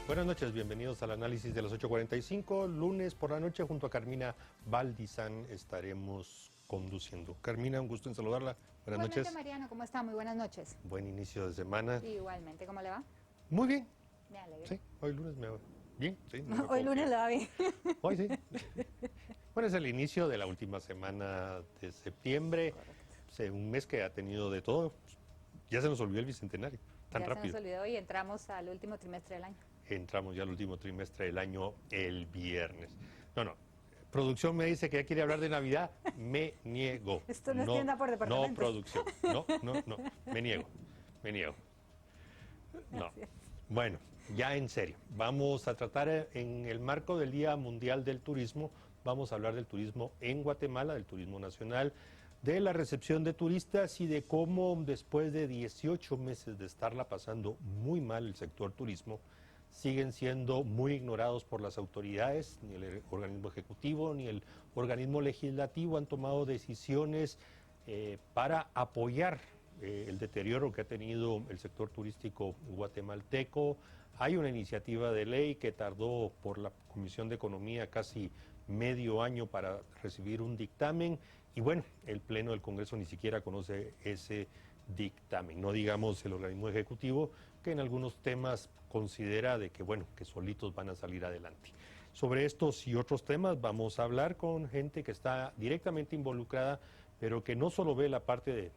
Buenas noches, bienvenidos al análisis de las 8:45. Lunes por la noche junto a Carmina Valdizán estaremos conduciendo. Carmina, un gusto en saludarla. Buenas noches. Mariano, ¿cómo está? Muy buenas noches. Buen inicio de semana. Igualmente, ¿cómo le va? Muy bien. Me alegro. Sí, hoy lunes me va bien. Sí, Hoy lunes le va bien. Hoy sí. Bueno, es el inicio de la última semana de septiembre. Un mes que ha tenido de todo. Ya se nos olvidó el bicentenario. Tan rápido. Ya se nos olvidó y entramos al último trimestre del año. Entramos ya al último trimestre del año el viernes. No. Producción me dice que ya quiere hablar de Navidad. Me niego. Esto no es tienda por departamentos. No, producción. No. Me niego. No. Bueno, ya en serio. Vamos a tratar en el marco del Día Mundial del Turismo. Vamos a hablar del turismo en Guatemala, del turismo nacional, de la recepción de turistas y de cómo después de 18 meses de estarla pasando muy mal el sector turismo, siguen siendo muy ignorados por las autoridades. Ni el organismo ejecutivo ni el organismo legislativo han tomado decisiones para apoyar el deterioro que ha tenido el sector turístico guatemalteco. Hay una iniciativa de ley que tardó por la Comisión de Economía casi medio año para recibir un dictamen y bueno, el Pleno del Congreso ni siquiera conoce ese dictamen, no digamos el organismo ejecutivo que en algunos temas considera de que bueno, que solitos van a salir adelante. Sobre estos y otros temas vamos a hablar con gente que está directamente involucrada, pero que no solo ve la parte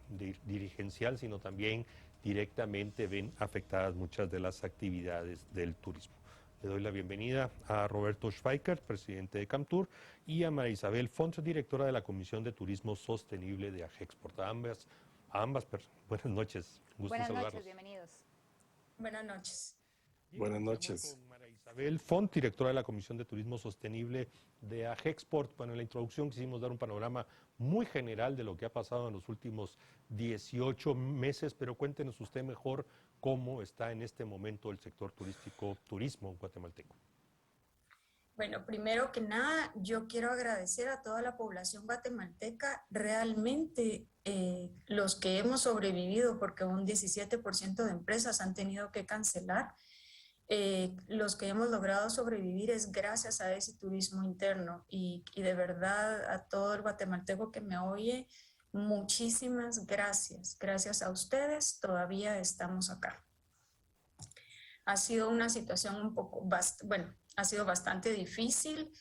dirigencial, sino también directamente ven afectadas muchas de las actividades del turismo. Le doy la bienvenida a Roberto Schweikert, presidente de Camtur, y a María Isabel Font, directora de la Comisión de Turismo Sostenible de AGEXPORT. A ambas, buenas noches. Gusto en saludarlos. Buenas noches, bienvenidos. Buenas noches. Buenas noches. Con María Isabel Font, directora de la Comisión de Turismo Sostenible de AGEXPORT. Bueno, en la introducción quisimos dar un panorama muy general de lo que ha pasado en los últimos 18 meses, pero cuéntenos usted mejor cómo está en este momento el sector turismo guatemalteco. Bueno, primero que nada, yo quiero agradecer a toda la población guatemalteca, realmente los que hemos sobrevivido, porque un 17% de empresas han tenido que cancelar. Los que hemos logrado sobrevivir es gracias a ese turismo interno y de verdad a todo el guatemalteco que me oye, muchísimas gracias. Gracias a ustedes todavía estamos acá. Ha sido una situación un poco, ha sido bastante difícil.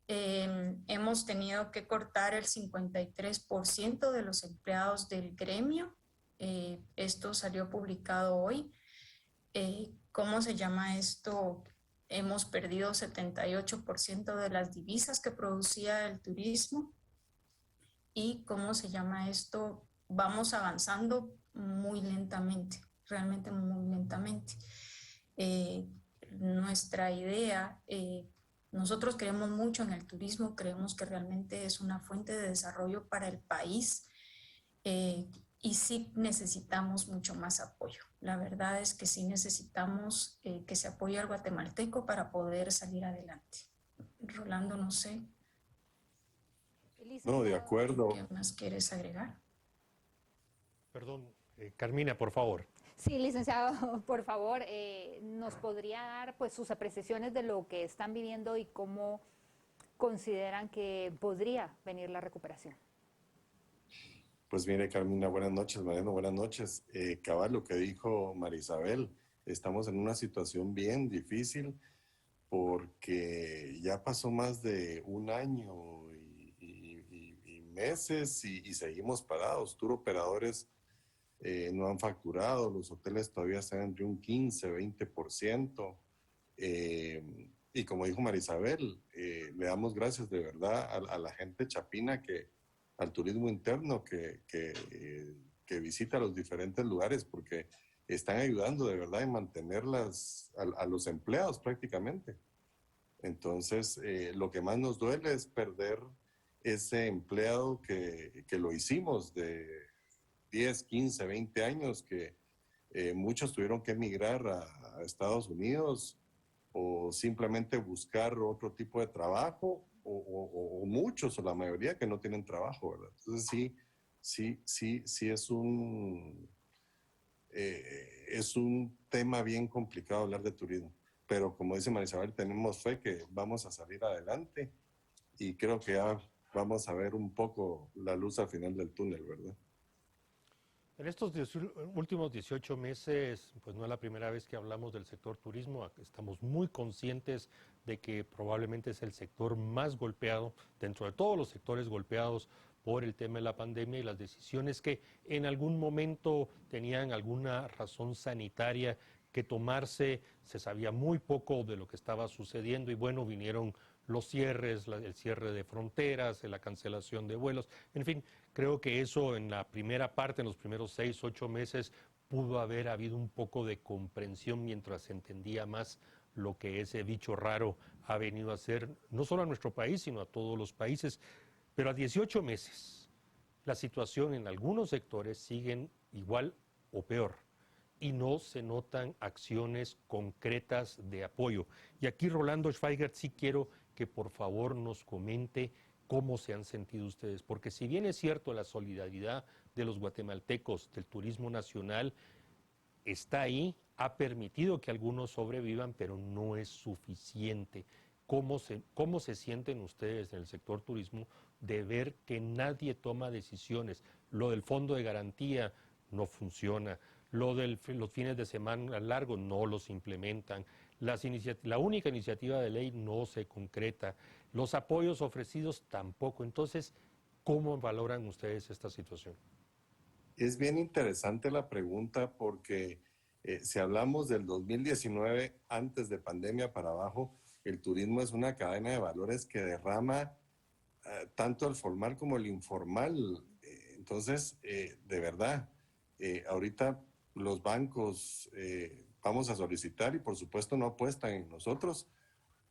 Hemos tenido que cortar el 53% de los empleados del gremio. Esto salió publicado hoy. ¿Cómo se llama esto? Hemos perdido 78% de las divisas que producía el turismo. ¿Y cómo se llama esto? Vamos avanzando muy lentamente, realmente muy lentamente. Nuestra idea, nosotros creemos mucho en el turismo, creemos que realmente es una fuente de desarrollo para el país. Y sí necesitamos mucho más apoyo. La verdad es que sí necesitamos que se apoye al guatemalteco para poder salir adelante. Rolando, no sé. No, de acuerdo. ¿Qué más quieres agregar? Perdón, Carmina, por favor. Sí, licenciado, por favor, ¿nos podría dar pues sus apreciaciones de lo que están viviendo y cómo consideran que podría venir la recuperación? Pues mire, Carmina, buenas noches, Mariano, buenas noches. Cabal, lo que dijo María Isabel, estamos en una situación bien difícil porque ya pasó más de un año y meses y seguimos parados. Tour operadores no han facturado, los hoteles todavía están entre un 15, 20%. Y como dijo María Isabel, le damos gracias de verdad a la gente chapina al turismo interno que visita los diferentes lugares porque están ayudando de verdad en mantener a los empleados prácticamente. Entonces, lo que más nos duele es perder ese empleado que lo hicimos de 10, 15, 20 años, que muchos tuvieron que emigrar a Estados Unidos o simplemente buscar otro tipo de trabajo, o muchos, o la mayoría, que no tienen trabajo, ¿verdad? Entonces sí es un tema bien complicado hablar de turismo. pero como dice Marisabel, tenemos fe que vamos a salir adelante y creo que ya vamos a ver un poco la luz al final del túnel, ¿verdad? En estos últimos 18 meses, pues no es la primera vez que hablamos del sector turismo, estamos muy conscientes de que probablemente es el sector más golpeado, dentro de todos los sectores golpeados por el tema de la pandemia y las decisiones que en algún momento tenían alguna razón sanitaria que tomarse, se sabía muy poco de lo que estaba sucediendo y bueno, vinieron los cierres, el cierre de fronteras, la cancelación de vuelos, en fin, creo que eso en la primera parte, en los primeros 6, 8 meses, pudo haber habido un poco de comprensión mientras se entendía más lo que ese bicho raro ha venido a hacer, no solo a nuestro país, sino a todos los países. Pero a 18 meses, la situación en algunos sectores sigue igual o peor y no se notan acciones concretas de apoyo. Y aquí, Rolando Schweigert, sí quiero que por favor nos comente cómo se han sentido ustedes, porque si bien es cierto la solidaridad de los guatemaltecos, del turismo nacional, está ahí, ha permitido que algunos sobrevivan, pero no es suficiente. ¿Cómo se sienten ustedes en el sector turismo de ver que nadie toma decisiones? Lo del fondo de garantía no funciona, lo de los fines de semana largos no los implementan, la única iniciativa de ley no se concreta, los apoyos ofrecidos tampoco. Entonces, ¿cómo valoran ustedes esta situación? Es bien interesante la pregunta porque si hablamos del 2019, antes de pandemia para abajo, el turismo es una cadena de valores que derrama tanto el formal como el informal. Entonces, de verdad, ahorita los bancos vamos a solicitar y por supuesto no apuestan en nosotros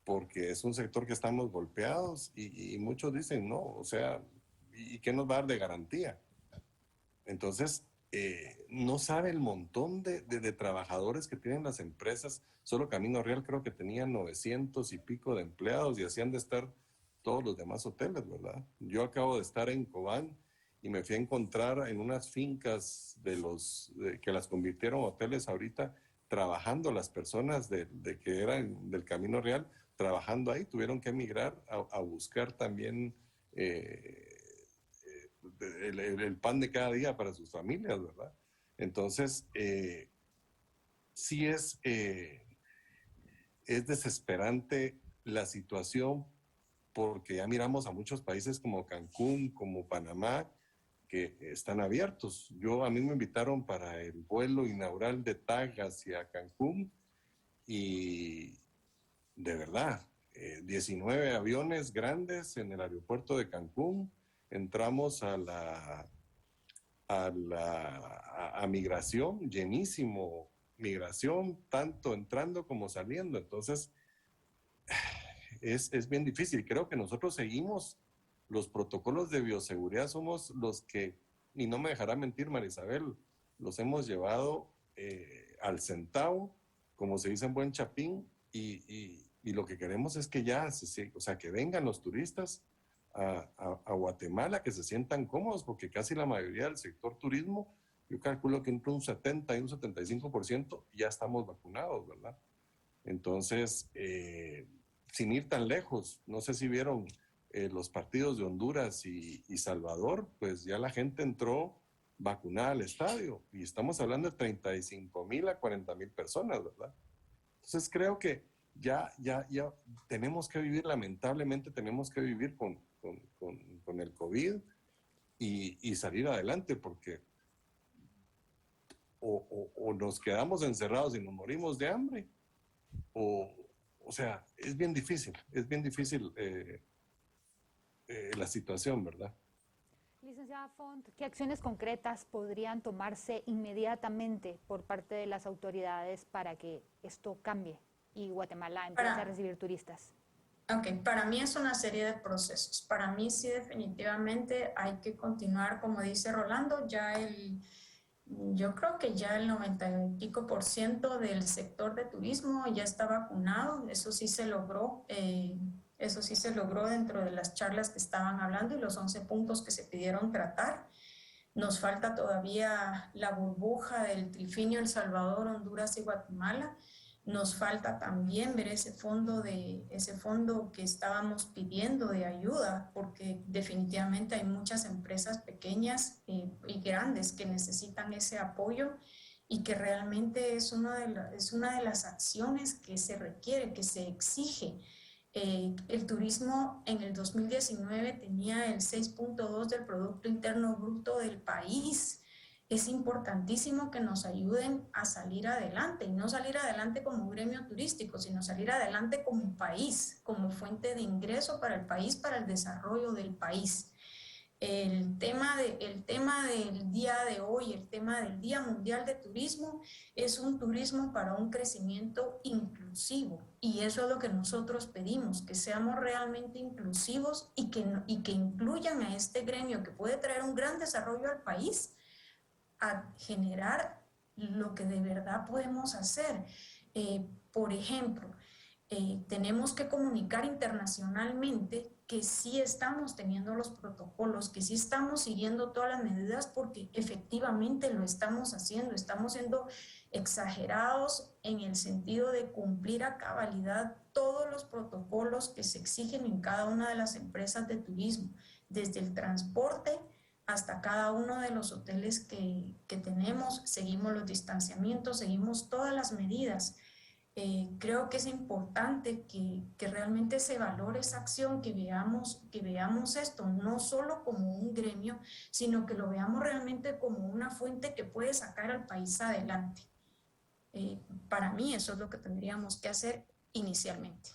porque es un sector que estamos golpeados y muchos dicen, no, o sea, ¿y qué nos va a dar de garantía? Entonces, no sabe el montón de trabajadores que tienen las empresas. Solo Camino Real creo que tenía 900 y pico de empleados y hacían de estar todos los demás hoteles, ¿verdad? Yo acabo de estar en Cobán y me fui a encontrar en unas fincas que las convirtieron en hoteles ahorita, trabajando las personas de que eran del Camino Real, trabajando ahí, tuvieron que emigrar a buscar también el pan de cada día para sus familias, ¿verdad? Entonces, sí es desesperante la situación porque ya miramos a muchos países como Cancún, como Panamá, que están abiertos. A mí me invitaron para el vuelo inaugural de TAG hacia Cancún y de verdad, 19 aviones grandes en el aeropuerto de Cancún. Entramos a migración, llenísimo, migración, tanto entrando como saliendo. Entonces, es bien difícil. Creo que nosotros seguimos los protocolos de bioseguridad, somos los que, y no me dejará mentir Marisabel, los hemos llevado al centavo, como se dice en buen chapín, y lo que queremos es que ya, o sea, que vengan los turistas a Guatemala, que se sientan cómodos, porque casi la mayoría del sector turismo, yo calculo que entre un 70 y un 75% ya estamos vacunados, ¿verdad? Entonces, sin ir tan lejos, no sé si vieron los partidos de Honduras y Salvador, pues ya la gente entró vacunada al estadio y estamos hablando de 35,000 a 40,000 personas, ¿verdad? Entonces creo que ya tenemos que vivir, lamentablemente tenemos que vivir con el COVID y salir adelante porque o nos quedamos encerrados y nos morimos de hambre o sea, es bien difícil la situación, ¿verdad? Licenciada Font, ¿qué acciones concretas podrían tomarse inmediatamente por parte de las autoridades para que esto cambie y Guatemala empiece a recibir turistas? Ok, para mí es una serie de procesos. Para mí sí definitivamente hay que continuar, como dice Rolando, yo creo que ya el 90 y pico % del sector de turismo ya está vacunado. Eso sí se logró. Eso sí se logró dentro de las charlas que estaban hablando y los 11 puntos que se pidieron tratar. Nos falta todavía la burbuja del trifinio El Salvador, Honduras y Guatemala. Nos falta también ver ese fondo que estábamos pidiendo de ayuda, porque definitivamente hay muchas empresas pequeñas y grandes que necesitan ese apoyo y que realmente es una de las acciones que se requiere, que se exige. El turismo en el 2019 tenía el 6.2 del Producto Interno Bruto del país. Es importantísimo que nos ayuden a salir adelante, y no salir adelante como gremio turístico, sino salir adelante como país, como fuente de ingreso para el país, para el desarrollo del país. El tema del día de hoy, el tema del Día Mundial de Turismo, es un turismo para un crecimiento inclusivo. Y eso es lo que nosotros pedimos, que seamos realmente inclusivos y que incluyan a este gremio que puede traer un gran desarrollo al país, a generar lo que de verdad podemos hacer. Por ejemplo, tenemos que comunicar internacionalmente que sí estamos teniendo los protocolos, que sí estamos siguiendo todas las medidas, porque efectivamente lo estamos haciendo. Estamos siendo exagerados en el sentido de cumplir a cabalidad todos los protocolos que se exigen en cada una de las empresas de turismo, desde el transporte hasta cada uno de los hoteles que tenemos. Seguimos los distanciamientos, seguimos todas las medidas. Creo que es importante que realmente se valore esa acción, que veamos esto no solo como un gremio, sino que lo veamos realmente como una fuente que puede sacar al país adelante. Para mí eso es lo que tendríamos que hacer inicialmente.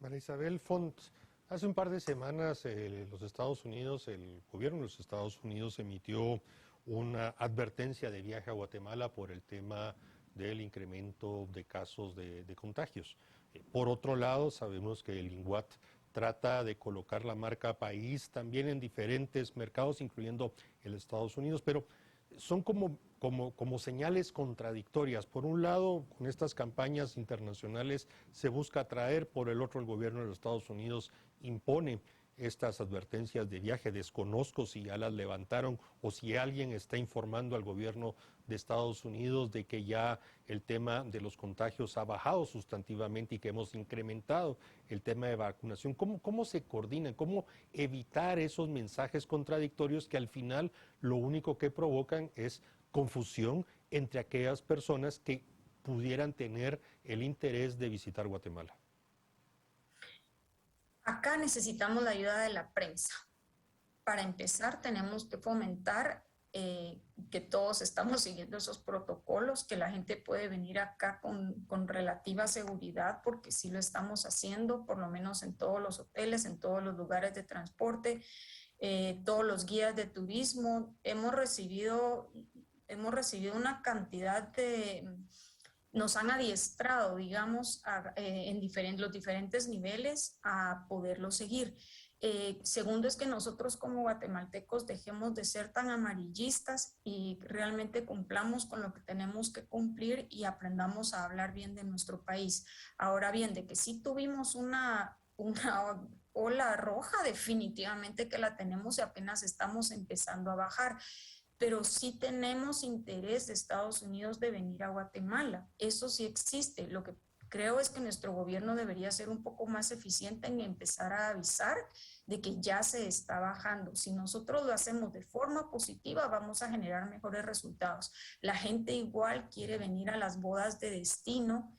María Isabel Font, hace un par de semanas los Estados Unidos, el gobierno de los Estados Unidos emitió una advertencia de viaje a Guatemala por el tema del incremento de casos de contagios. Por otro lado, sabemos que el INGUAT trata de colocar la marca país también en diferentes mercados, incluyendo el Estados Unidos, pero son como señales contradictorias. Por un lado, con estas campañas internacionales se busca atraer, por el otro el gobierno de los Estados Unidos impone estas advertencias de viaje. Desconozco si ya las levantaron o si alguien está informando al gobierno de Estados Unidos de que ya el tema de los contagios ha bajado sustantivamente y que hemos incrementado el tema de vacunación. ¿Cómo se coordinan? ¿Cómo evitar esos mensajes contradictorios que al final lo único que provocan es confusión entre aquellas personas que pudieran tener el interés de visitar Guatemala? Acá necesitamos la ayuda de la prensa. Para empezar, tenemos que fomentar que todos estamos siguiendo esos protocolos, que la gente puede venir acá con relativa seguridad, porque sí lo estamos haciendo, por lo menos en todos los hoteles, en todos los lugares de transporte, todos los guías de turismo. Hemos recibido una cantidad nos han adiestrado, digamos, en los diferentes niveles a poderlo seguir. Segundo es que nosotros como guatemaltecos dejemos de ser tan amarillistas y realmente cumplamos con lo que tenemos que cumplir y aprendamos a hablar bien de nuestro país. Ahora bien, de que sí tuvimos una ola roja, definitivamente que la tenemos y apenas estamos empezando a bajar, pero sí tenemos interés de Estados Unidos de venir a Guatemala. Eso sí existe. Lo que creo es que nuestro gobierno debería ser un poco más eficiente en empezar a avisar de que ya se está bajando. Si nosotros lo hacemos de forma positiva, vamos a generar mejores resultados. La gente igual quiere venir a las bodas de destino,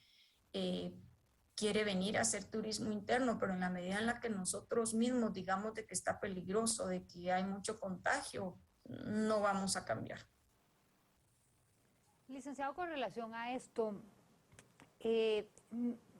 quiere venir a hacer turismo interno, pero en la medida en la que nosotros mismos digamos de que está peligroso, de que hay mucho contagio, no vamos a cambiar. Licenciado, con relación a esto,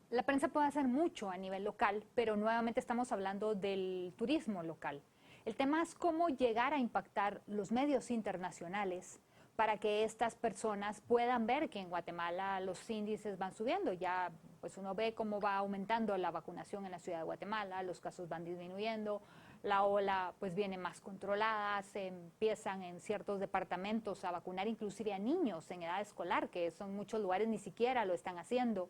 la prensa puede hacer mucho a nivel local, pero nuevamente estamos hablando del turismo local. El tema es cómo llegar a impactar los medios internacionales para que estas personas puedan ver que en Guatemala los índices van subiendo. Ya pues uno ve cómo va aumentando la vacunación en la ciudad de Guatemala, los casos van disminuyendo, la ola pues viene más controlada, se empiezan en ciertos departamentos a vacunar inclusive a niños en edad escolar, que son muchos lugares ni siquiera lo están haciendo.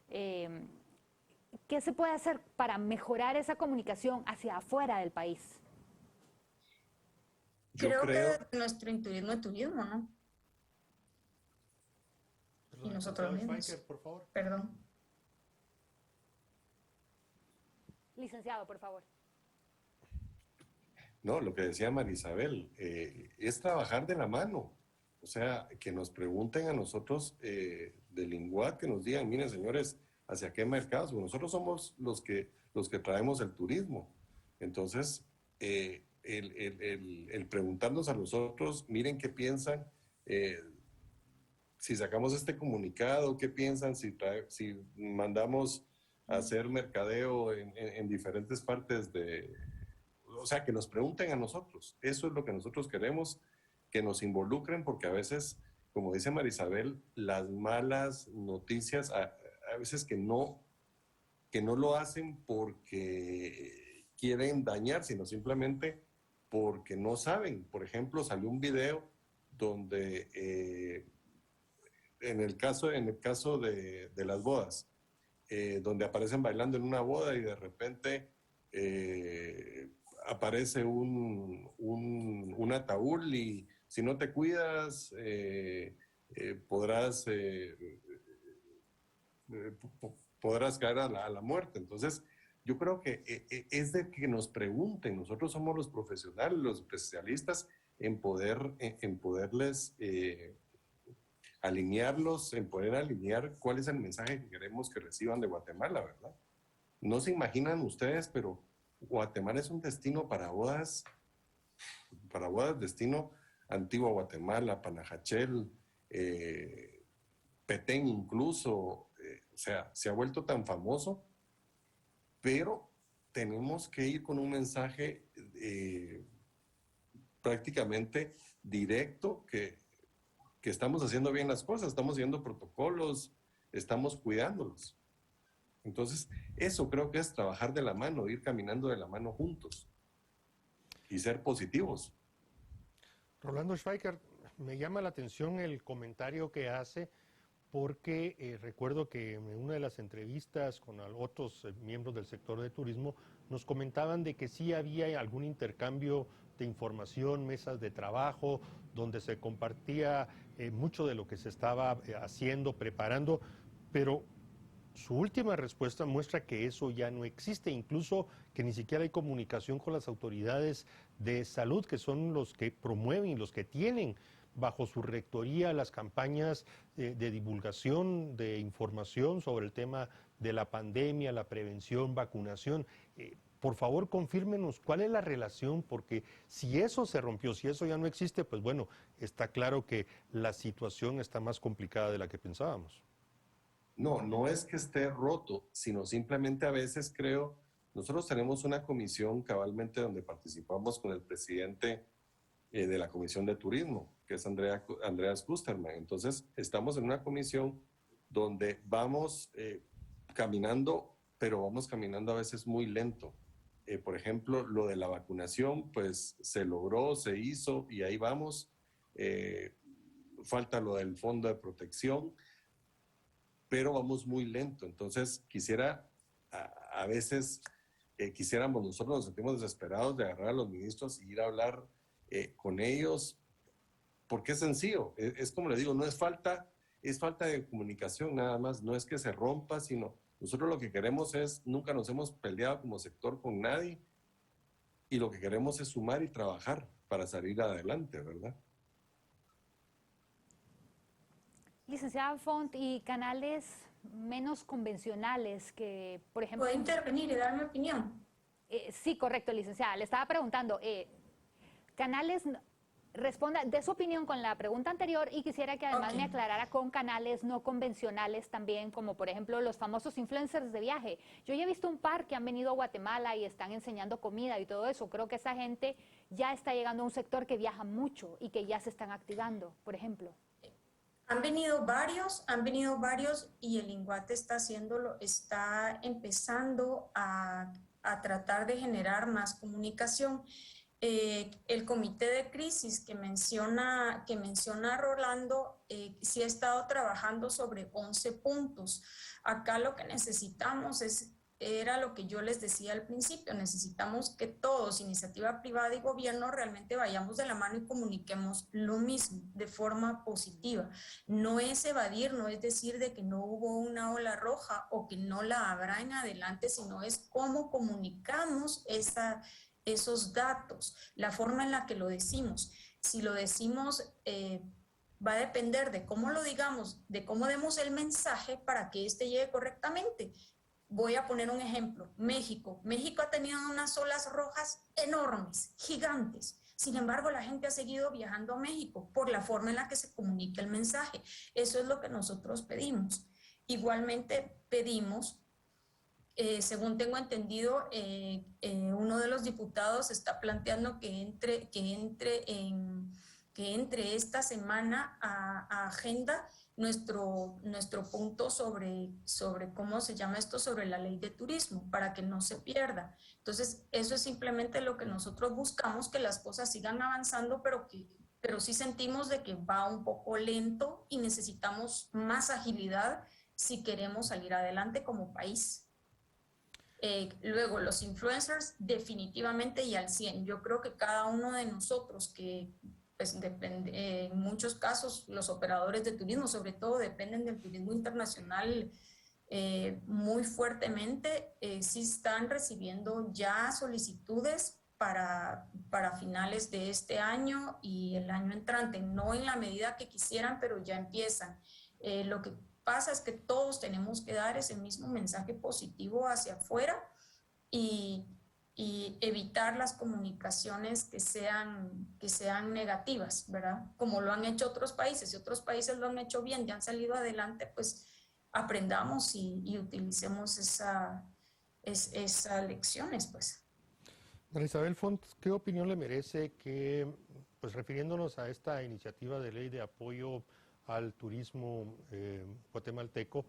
¿Qué se puede hacer para mejorar esa comunicación hacia afuera del país? Creo que nuestro turismo es turismo, ¿no? y nosotros mismos. Schweiker, por favor. Perdón. Licenciado, por favor. No, lo que decía Marisabel, es trabajar de la mano. O sea, que nos pregunten a nosotros del INGUAT, que nos digan, miren señores, ¿hacia qué mercados? Nosotros somos los que traemos el turismo. Entonces, el preguntarnos a nosotros, miren qué piensan, si sacamos este comunicado, qué piensan, si mandamos a hacer mercadeo en diferentes partes o sea, que nos pregunten a nosotros. Eso es lo que nosotros queremos, que nos involucren, porque a veces, como dice Marisabel, las malas noticias, a veces que no lo hacen porque quieren dañar, sino simplemente porque no saben. Por ejemplo, salió un video donde, en el caso de las bodas, donde aparecen bailando en una boda y de repente aparece un ataúd y si no te cuidas podrás caer a la muerte. Entonces, yo creo que es de que nos pregunten. Nosotros somos los profesionales, los especialistas en poderles alinearlos, en poder alinear cuál es el mensaje que queremos que reciban de Guatemala, ¿verdad? No se imaginan ustedes, pero Guatemala es un destino para bodas, destino Antigua Guatemala, Panajachel, Petén incluso, o sea, se ha vuelto tan famoso, pero tenemos que ir con un mensaje prácticamente directo que estamos haciendo bien las cosas, estamos siguiendo protocolos, estamos cuidándolos. Entonces, eso creo que es trabajar de la mano, ir caminando de la mano juntos y ser positivos. Rolando Schweiker, me llama la atención el comentario que hace, porque recuerdo que en una de las entrevistas con otros miembros del sector de turismo nos comentaban de que sí había algún intercambio de información, mesas de trabajo, donde se compartía mucho de lo que se estaba haciendo, preparando, pero su última respuesta muestra que eso ya no existe, incluso que ni siquiera hay comunicación con las autoridades de salud, que son los que promueven y los que tienen bajo su rectoría las campañas de divulgación, de información sobre el tema de la pandemia, la prevención, vacunación. Por favor, confírmenos cuál es la relación, porque si eso se rompió, si eso ya no existe, pues bueno, está claro que la situación está más complicada de la que pensábamos. No es que esté roto, sino simplemente a veces creo, nosotros tenemos una comisión cabalmente donde participamos con el presidente de la Comisión de Turismo, que es Andreas Kusterman. Entonces, estamos en una comisión donde vamos caminando, pero vamos caminando a veces muy lento. Por ejemplo, lo de la vacunación, pues se logró, se hizo y ahí vamos. Falta lo del fondo de protección, pero vamos muy lento. Entonces, a veces quisiéramos, nosotros nos sentimos desesperados de agarrar a los ministros y ir a hablar con ellos, porque es sencillo, es como les digo, no es falta de comunicación nada más, no es que se rompa, sino nosotros lo que queremos es, nunca nos hemos peleado como sector con nadie, y lo que queremos es sumar y trabajar para salir adelante, ¿verdad? Licenciada Font, y canales menos convencionales que, por ejemplo... ¿Puedo intervenir y dar mi opinión? Sí, correcto, licenciada. Le estaba preguntando, canales, responda de su opinión con la pregunta anterior y quisiera que además me aclarara con canales no convencionales también, como por ejemplo los famosos influencers de viaje. Yo ya he visto un par que han venido a Guatemala y están enseñando comida y todo eso. Creo que esa gente ya está llegando a un sector que viaja mucho y que ya se están activando, por ejemplo. Han venido varios y el INGUAT está empezando a tratar de generar más comunicación. El comité de crisis que menciona Rolando, sí ha estado trabajando sobre 11 puntos. Acá lo que necesitamos es era lo que yo les decía al principio, necesitamos que todos, iniciativa privada y gobierno, realmente vayamos de la mano y comuniquemos lo mismo de forma positiva. No es evadir, no es decir de que no hubo una ola roja o que no la habrá en adelante, sino es cómo comunicamos esos datos, la forma en la que lo decimos. Si lo decimos... va a depender de cómo lo digamos, de cómo demos el mensaje para que éste llegue correctamente. Voy a poner un ejemplo. México. México ha tenido unas olas rojas enormes, gigantes. Sin embargo, la gente ha seguido viajando a México por la forma en la que se comunica el mensaje. Eso es lo que nosotros pedimos. Igualmente pedimos, según tengo entendido, uno de los diputados está planteando que entre esta semana a agenda nuestro punto sobre cómo se llama esto, sobre la ley de turismo, para que no se pierda. Entonces, eso es simplemente lo que nosotros buscamos, que las cosas sigan avanzando, pero sí sentimos de que va un poco lento y necesitamos más agilidad si queremos salir adelante como país. Luego, los influencers definitivamente y al 100. Yo creo que cada uno de nosotros que pues depende, en muchos casos los operadores de turismo sobre todo dependen del turismo internacional muy fuertemente, sí están recibiendo ya solicitudes para finales de este año y el año entrante, no en la medida que quisieran, pero ya empiezan. Lo que pasa es que todos tenemos que dar ese mismo mensaje positivo hacia afuera y evitar las comunicaciones que sean negativas, ¿verdad? Como lo han hecho otros países, y otros países lo han hecho bien, ya han salido adelante, pues aprendamos y utilicemos esas lecciones, pues. María Isabel Font, ¿qué opinión le merece que, pues refiriéndonos a esta iniciativa de ley de apoyo al turismo guatemalteco,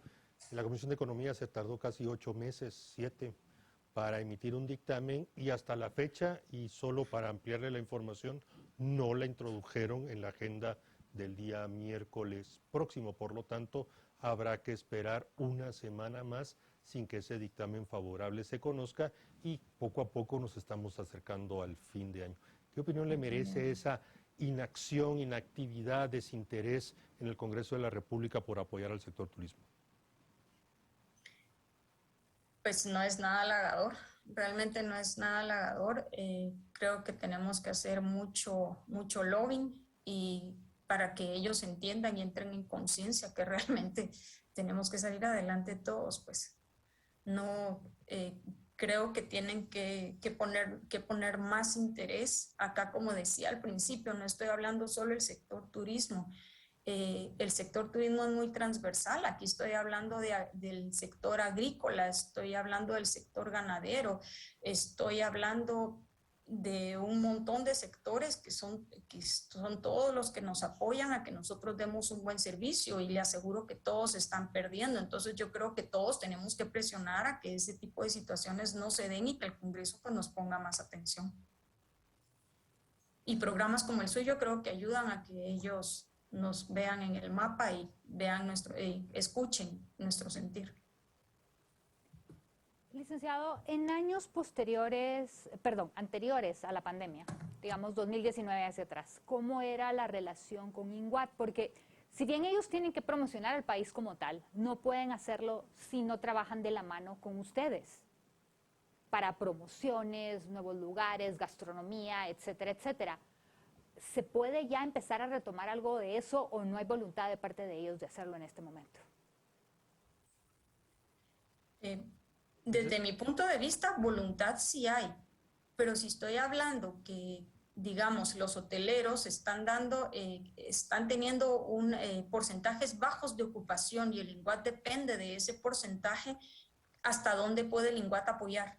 la Comisión de Economía se tardó casi 8 meses, 7, para emitir un dictamen y hasta la fecha, y solo para ampliarle la información, no la introdujeron en la agenda del día miércoles próximo. Por lo tanto, habrá que esperar una semana más sin que ese dictamen favorable se conozca y poco a poco nos estamos acercando al fin de año. ¿Qué opinión le merece esa inacción, inactividad, desinterés en el Congreso de la República por apoyar al sector turismo? Pues no es nada halagador, realmente no es nada halagador. Creo que tenemos que hacer mucho lobbying y para que ellos entiendan y entren en conciencia que realmente tenemos que salir adelante todos, pues no, creo que tienen que poner más interés. Acá, como decía al principio, no estoy hablando solo del sector turismo. El sector turismo es muy transversal. Aquí estoy hablando del sector agrícola, estoy hablando del sector ganadero, estoy hablando de un montón de sectores que son todos los que nos apoyan a que nosotros demos un buen servicio, y le aseguro que todos están perdiendo. Entonces yo creo que todos tenemos que presionar a que ese tipo de situaciones no se den y que el Congreso pues nos ponga más atención. Y programas como el suyo creo que ayudan a que ellos nos vean en el mapa y vean escuchen nuestro sentir. Licenciado, en años anteriores a la pandemia, digamos 2019 hacia atrás, ¿cómo era la relación con INGUAT? Porque si bien ellos tienen que promocionar al país como tal, no pueden hacerlo si no trabajan de la mano con ustedes para promociones, nuevos lugares, gastronomía, etcétera, etcétera. ¿Se puede ya empezar a retomar algo de eso o no hay voluntad de parte de ellos de hacerlo en este momento? Desde mi punto de vista, voluntad sí hay, pero si estoy hablando que, digamos, los hoteleros están teniendo porcentajes bajos de ocupación y el INGUAT depende de ese porcentaje, ¿hasta dónde puede el INGUAT apoyar?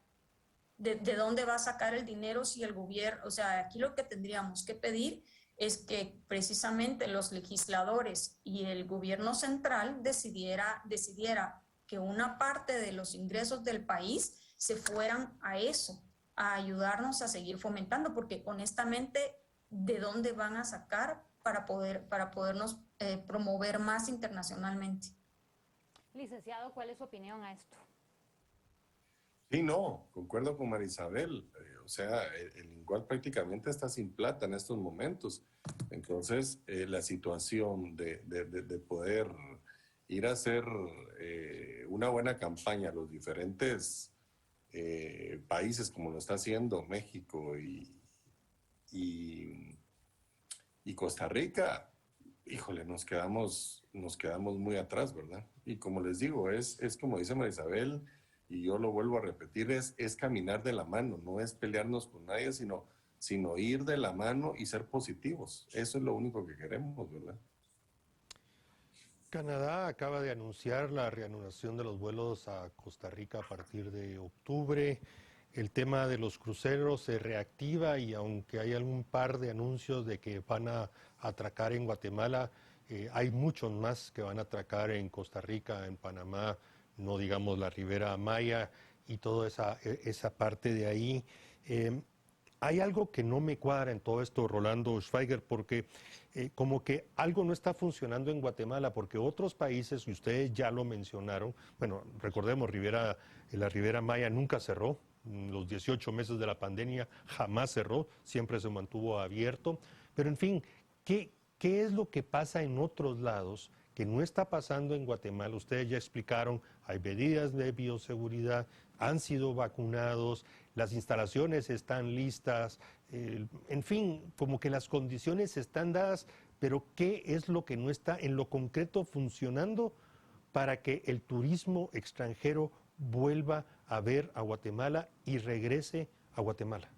¿De dónde va a sacar el dinero si el gobierno? O sea, aquí lo que tendríamos que pedir es que precisamente los legisladores y el gobierno central decidiera que una parte de los ingresos del país se fueran a eso, a ayudarnos a seguir fomentando, porque honestamente, ¿de dónde van a sacar para podernos promover más internacionalmente? Licenciado, ¿cuál es su opinión a esto? Sí, no, concuerdo con Marisabel. O sea, el Lingual prácticamente está sin plata en estos momentos. Entonces, la situación de poder ir a hacer una buena campaña a los diferentes países, como lo está haciendo México y, y Costa Rica, híjole, nos quedamos muy atrás, ¿verdad? Y como les digo, es como dice Marisabel, y yo lo vuelvo a repetir, es caminar de la mano, no es pelearnos con nadie, sino ir de la mano y ser positivos. Eso es lo único que queremos, ¿verdad? Canadá acaba de anunciar la reanudación de los vuelos a Costa Rica a partir de octubre. El tema de los cruceros se reactiva y aunque hay algún par de anuncios de que van a atracar en Guatemala, hay muchos más que van a atracar en Costa Rica, en Panamá, no digamos la Ribera Maya y toda esa parte de ahí. Eh, Hay algo que no me cuadra en todo esto, Rolando Schweiger, porque como que algo no está funcionando en Guatemala, porque otros países, y ustedes ya lo mencionaron, bueno, recordemos, la Ribera Maya nunca cerró, los 18 meses de la pandemia jamás cerró, siempre se mantuvo abierto, pero en fin, ¿qué es lo que pasa en otros lados que no está pasando en Guatemala? Ustedes ya explicaron, hay medidas de bioseguridad, han sido vacunados, las instalaciones están listas, en fin, como que las condiciones están dadas, pero ¿qué es lo que no está en lo concreto funcionando para que el turismo extranjero vuelva a ver a Guatemala y regrese a Guatemala?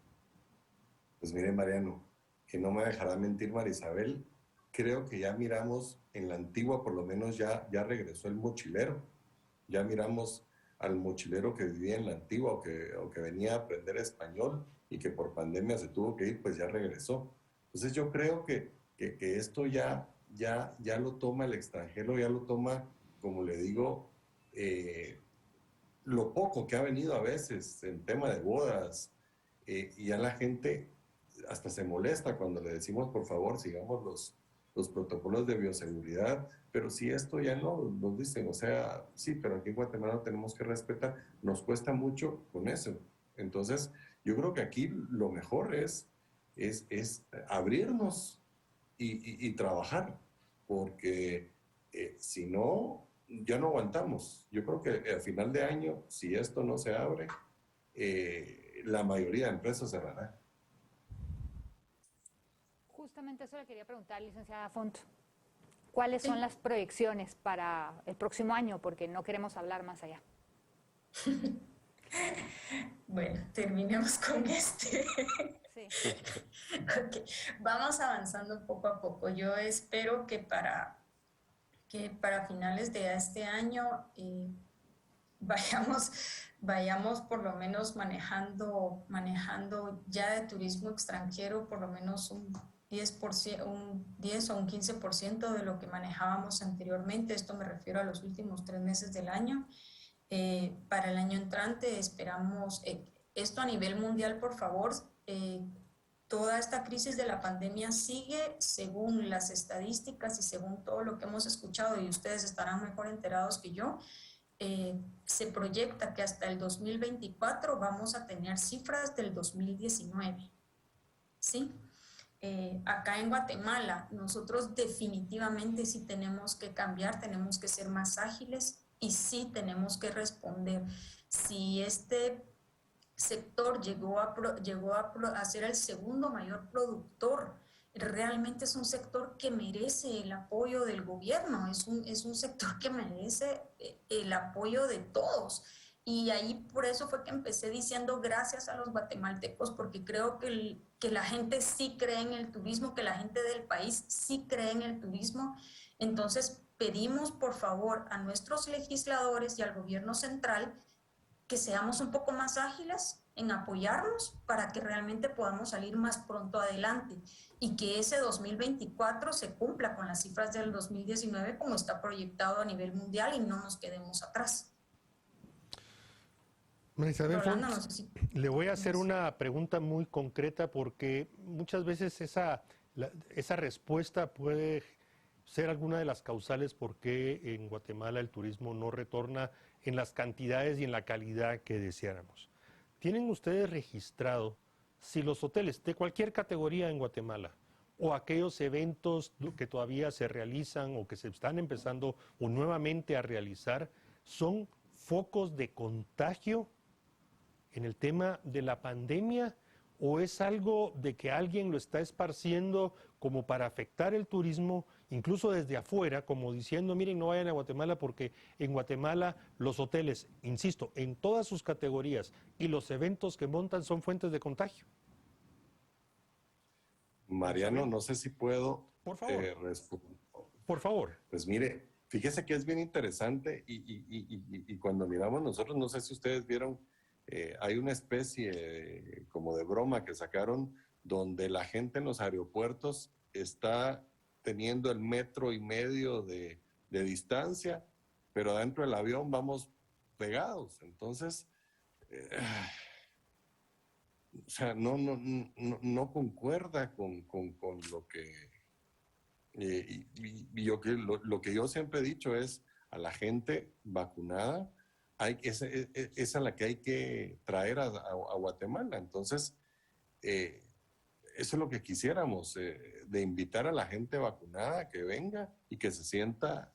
Pues mire, Mariano, que no me dejará mentir Marisabel, creo que ya miramos en la antigua, por lo menos ya regresó el mochilero, ya miramos al mochilero que vivía en la antigua o que venía a aprender español y que por pandemia se tuvo que ir, pues ya regresó. Entonces yo creo que esto ya lo toma el extranjero, ya lo toma, como le digo, lo poco que ha venido a veces en tema de bodas, y ya la gente hasta se molesta cuando le decimos, por favor, sigamos los protocolos de bioseguridad, pero si esto ya no, nos dicen, o sea, sí, pero aquí en Guatemala lo tenemos que respetar, nos cuesta mucho con eso. Entonces, yo creo que aquí lo mejor es abrirnos y trabajar, porque si no, ya no aguantamos. Yo creo que a final de año, si esto no se abre, la mayoría de empresas cerrarán. Justamente eso le quería preguntar, licenciada Font. ¿Cuáles son Sí. las proyecciones para el próximo año? Porque no queremos hablar más allá. Bueno, terminemos con este. Sí. Ok, vamos avanzando poco a poco. Yo espero que para finales de este año vayamos, vayamos por lo menos manejando ya de turismo extranjero por lo menos un 10%, un 10 o un 15% de lo que manejábamos anteriormente. Esto me refiero a los últimos 3 meses del año. Para el año entrante esperamos esto a nivel mundial, por favor. Toda esta crisis de la pandemia sigue, según las estadísticas y según todo lo que hemos escuchado, y ustedes estarán mejor enterados que yo, se proyecta que hasta el 2024 vamos a tener cifras del 2019. ¿Sí? Acá en Guatemala, nosotros definitivamente sí tenemos que cambiar, tenemos que ser más ágiles y sí tenemos que responder. Si este sector llegó a ser el segundo mayor productor, realmente es un sector que merece el apoyo del gobierno, es un sector que merece el apoyo de todos. Y ahí por eso fue que empecé diciendo gracias a los guatemaltecos, porque creo que la gente sí cree en el turismo, que la gente del país sí cree en el turismo. Entonces pedimos por favor a nuestros legisladores y al gobierno central que seamos un poco más ágiles en apoyarnos para que realmente podamos salir más pronto adelante y que ese 2024 se cumpla con las cifras del 2019 como está proyectado a nivel mundial y no nos quedemos atrás. Marisabel Font, Rolando, no sé si... le voy a hacer una pregunta muy concreta porque muchas veces esa respuesta puede ser alguna de las causales por qué en Guatemala el turismo no retorna en las cantidades y en la calidad que deseáramos. ¿Tienen ustedes registrado si los hoteles de cualquier categoría en Guatemala o aquellos eventos que todavía se realizan o que se están empezando o nuevamente a realizar son focos de contagio en el tema de la pandemia, o es algo de que alguien lo está esparciendo como para afectar el turismo, incluso desde afuera, como diciendo, miren, no vayan a Guatemala porque en Guatemala los hoteles, insisto, en todas sus categorías y los eventos que montan son fuentes de contagio? Mariano, no sé si puedo Por favor. responder. Por favor. Pues mire, fíjese que es bien interesante y cuando miramos nosotros, no sé si ustedes vieron, hay una especie como de broma que sacaron donde la gente en los aeropuertos está teniendo el 1,5 metros de distancia, pero adentro del avión vamos pegados. Entonces, o sea, no concuerda con lo que... lo que yo siempre he dicho es a la gente vacunada, es a la que hay que traer a Guatemala. Entonces, eso es lo que quisiéramos, de invitar a la gente vacunada que venga y que se sienta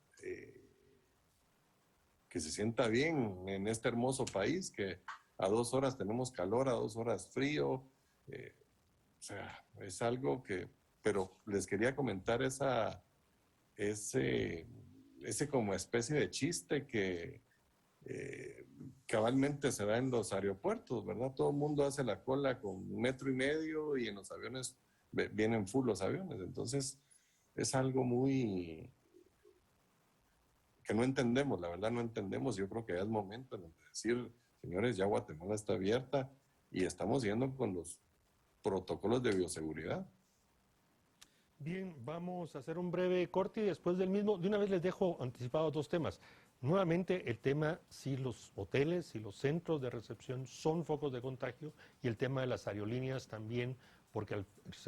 bien en este hermoso país, que a 2 horas tenemos calor, a 2 horas frío. O sea, es algo que... Pero les quería comentar ese como especie de chiste que cabalmente se da en los aeropuertos, ¿verdad? Todo el mundo hace la cola con 1,5 metros y en los aviones vienen full los aviones. Entonces, es algo muy... que no entendemos, la verdad no entendemos. Yo creo que ya es momento de decir, señores, ya Guatemala está abierta y estamos yendo con los protocolos de bioseguridad. Bien, vamos a hacer un breve corte y después del mismo, de una vez les dejo anticipados 2 temas. Nuevamente el tema si los hoteles, si los centros de recepción son focos de contagio, y el tema de las aerolíneas también, porque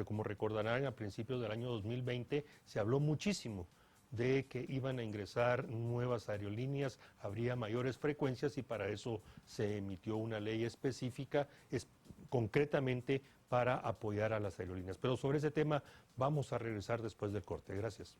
como recordarán a principios del año 2020 se habló muchísimo de que iban a ingresar nuevas aerolíneas, habría mayores frecuencias y para eso se emitió una ley específica concretamente para apoyar a las aerolíneas. Pero sobre ese tema vamos a regresar después del corte. Gracias.